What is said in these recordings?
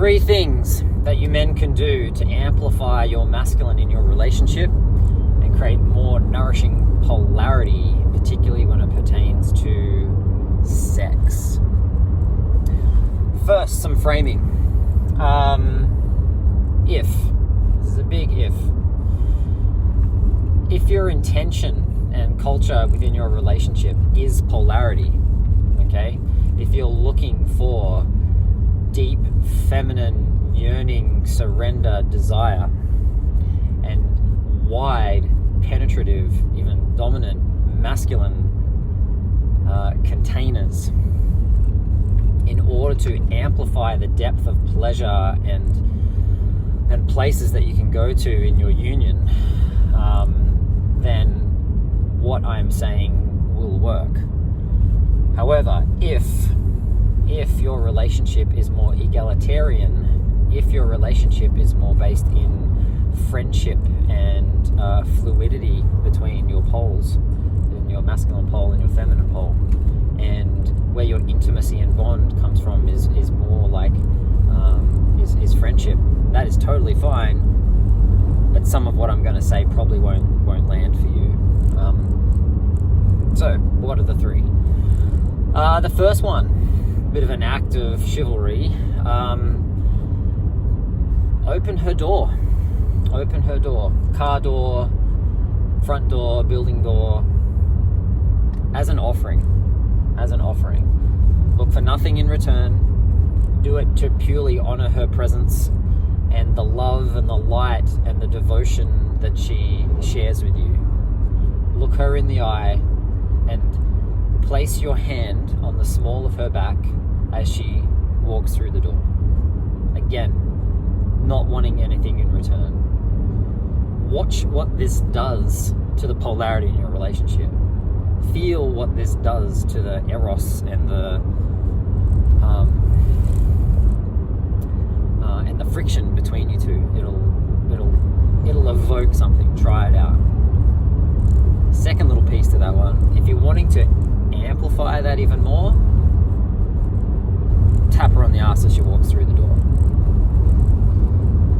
3 things that you men can do to amplify your masculine in your relationship and create more nourishing polarity, particularly when it pertains to sex. First, some framing. This is a big if your intention and culture within your relationship is polarity, okay? If you're looking for deep, feminine, yearning, surrender, desire, and wide, penetrative, even dominant, masculine containers in order to amplify the depth of pleasure and places that you can go to in your union, then what I'm saying will work. However, if your relationship is more egalitarian, if your relationship is more based in friendship and fluidity between your poles, your masculine pole and your feminine pole, and where your intimacy and bond comes from is more like is friendship, that is totally fine. But some of what I'm going to say probably won't land for you. So what are the 3? The first one, bit of an act of chivalry. Open her door. Car door, front door, building door, as an offering. Look for nothing in return. Do it to purely honor her presence and the love and the light and the devotion that she shares with you. Look her in the eye and place your hand on the small of her back as she walks through the door. Again, not wanting anything in return. Watch what this does to the polarity in your relationship. Feel what this does to the eros and the friction between you two. It'll evoke something. Try it out. Second little piece to that one, if you're wanting to amplify that even more, tap her on the ass as she walks through the door.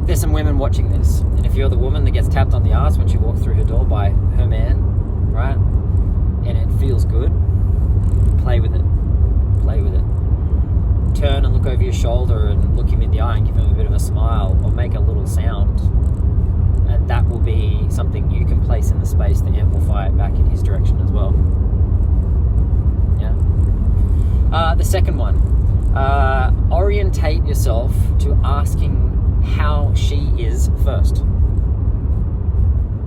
There's some women watching this, and if you're the woman that gets tapped on the ass when she walks through her door by her man, right, and it feels good, play with it. Turn and look over your shoulder and look him in the eye and give him a bit of a smile or make a little sound, and that will be something you can place in the space to amplify it back in his direction as well. Yeah. The second one, orientate yourself to asking how she is first.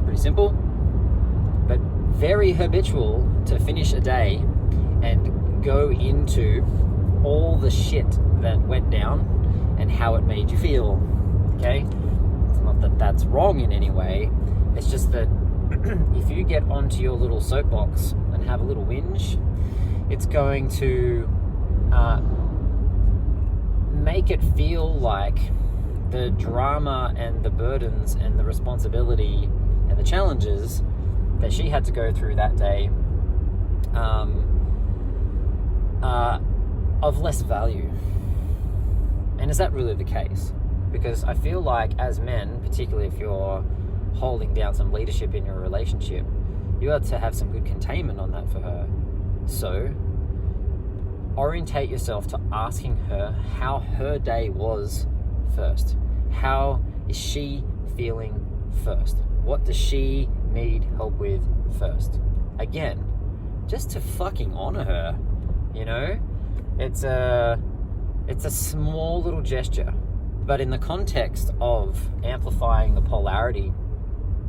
Pretty simple, but very habitual to finish a day and go into all the shit that went down and how it made you feel. Okay? It's not that that's wrong in any way. It's just that if you get onto your little soapbox and have a little whinge, it's going to make it feel like the drama and the burdens and the responsibility and the challenges that she had to go through that day of less value. And is that really the case? Because I feel like as men, particularly if you're holding down some leadership in your relationship, you have to have some good containment on that for her. So orientate yourself to asking her how her day was first. How is she feeling first? What does she need help with first? Again, just to fucking honor her, you know? It's a small little gesture, but in the context of amplifying the polarity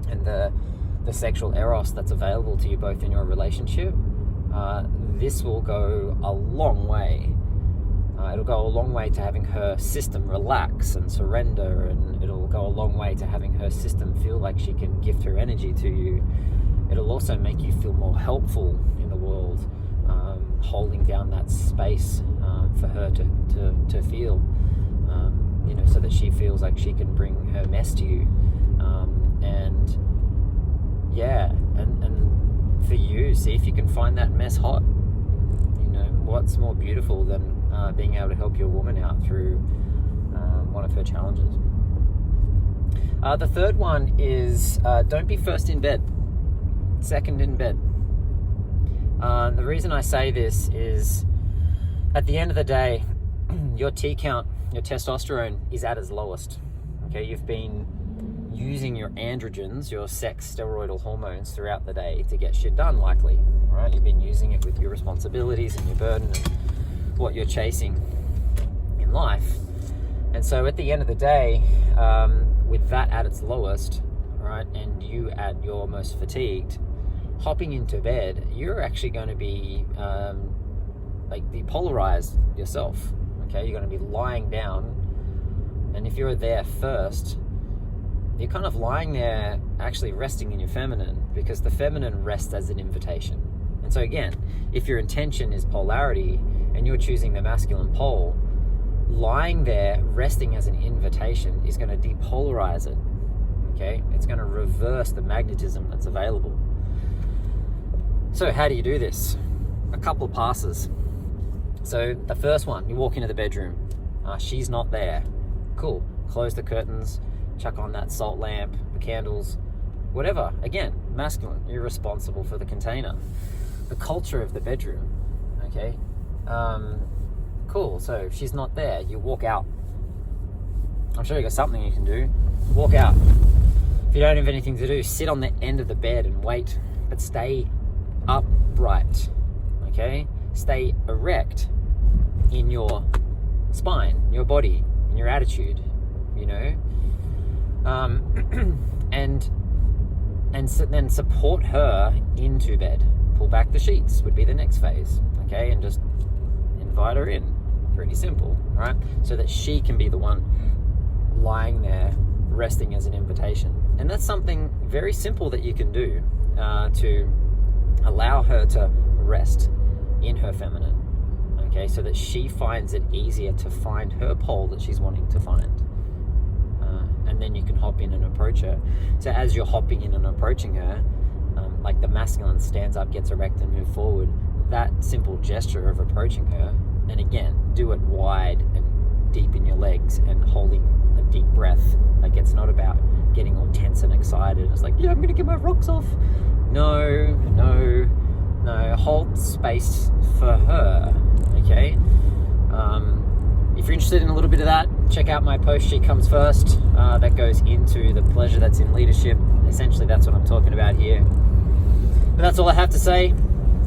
and the sexual eros that's available to you both in your relationship, this will go a long way. It'll go a long way to having her system relax and surrender, and it'll go a long way to having her system feel like she can gift her energy to you. It'll also make you feel more helpful in the world, holding down that space for her to feel, so that she feels like she can bring her mess to you. And for you, see if you can find that mess hot. What's more beautiful than being able to help your woman out through one of her challenges. The third one is don't be first in bed, second in bed. The reason I say this is at the end of the day, your T count, your testosterone is at its lowest. Okay, you've been using your androgens, your sex steroidal hormones throughout the day to get shit done, likely, right? You've been using it with your responsibilities and your burden and what you're chasing in life. And so at the end of the day, with that at its lowest, right, and you at your most fatigued, hopping into bed, you're actually going to be depolarize yourself. Okay, you're going to be lying down, and if you're there first, you're kind of lying there actually resting in your feminine, because the feminine rests as an invitation. And so again, if your intention is polarity and you're choosing the masculine pole, lying there resting as an invitation is going to depolarize it. Okay, it's going to reverse the magnetism that's available. So how do you do this? A couple of passes. So the first one, you walk into the bedroom, she's not there. Cool, close the curtains, chuck on that salt lamp, the candles, whatever. Again, masculine, you're responsible for the container, the culture of the bedroom. Okay, cool. So she's not there, you walk out. I'm sure you got something you can do. Walk out. If you don't have anything to do, sit on the end of the bed and wait, but stay upright. Okay, stay erect in your spine, your body, in your attitude, you know, and then support her into bed. Pull back the sheets would be the next phase. Okay, and just invite her in. Pretty simple, right? So that she can be the one lying there resting as an invitation. And that's something very simple that you can do to allow her to rest in her feminine. Okay, so that she finds it easier to find her pole that she's wanting to find. And then you can hop in and approach her. So as you're hopping in and approaching her, like the masculine stands up, gets erect and move forward, that simple gesture of approaching her, and again, do it wide and deep in your legs and holding a deep breath. Like, it's not about getting all tense and excited. It's like, yeah, I'm gonna get my rocks off. No, hold space for her. Okay, if you're interested in a little bit of that, check out my post, She Comes First. That goes into the pleasure that's in leadership. Essentially, that's what I'm talking about here. But that's all I have to say.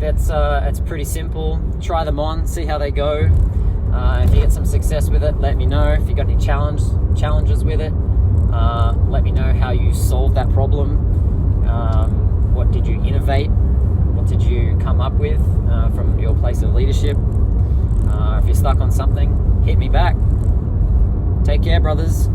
It's pretty simple. Try them on, see how they go. If you get some success with it, let me know. If you got any challenges with it, let me know how you solved that problem. What did you innovate? What did you come up with from your place of leadership? If you're stuck on something, hit me back. Take care, brothers.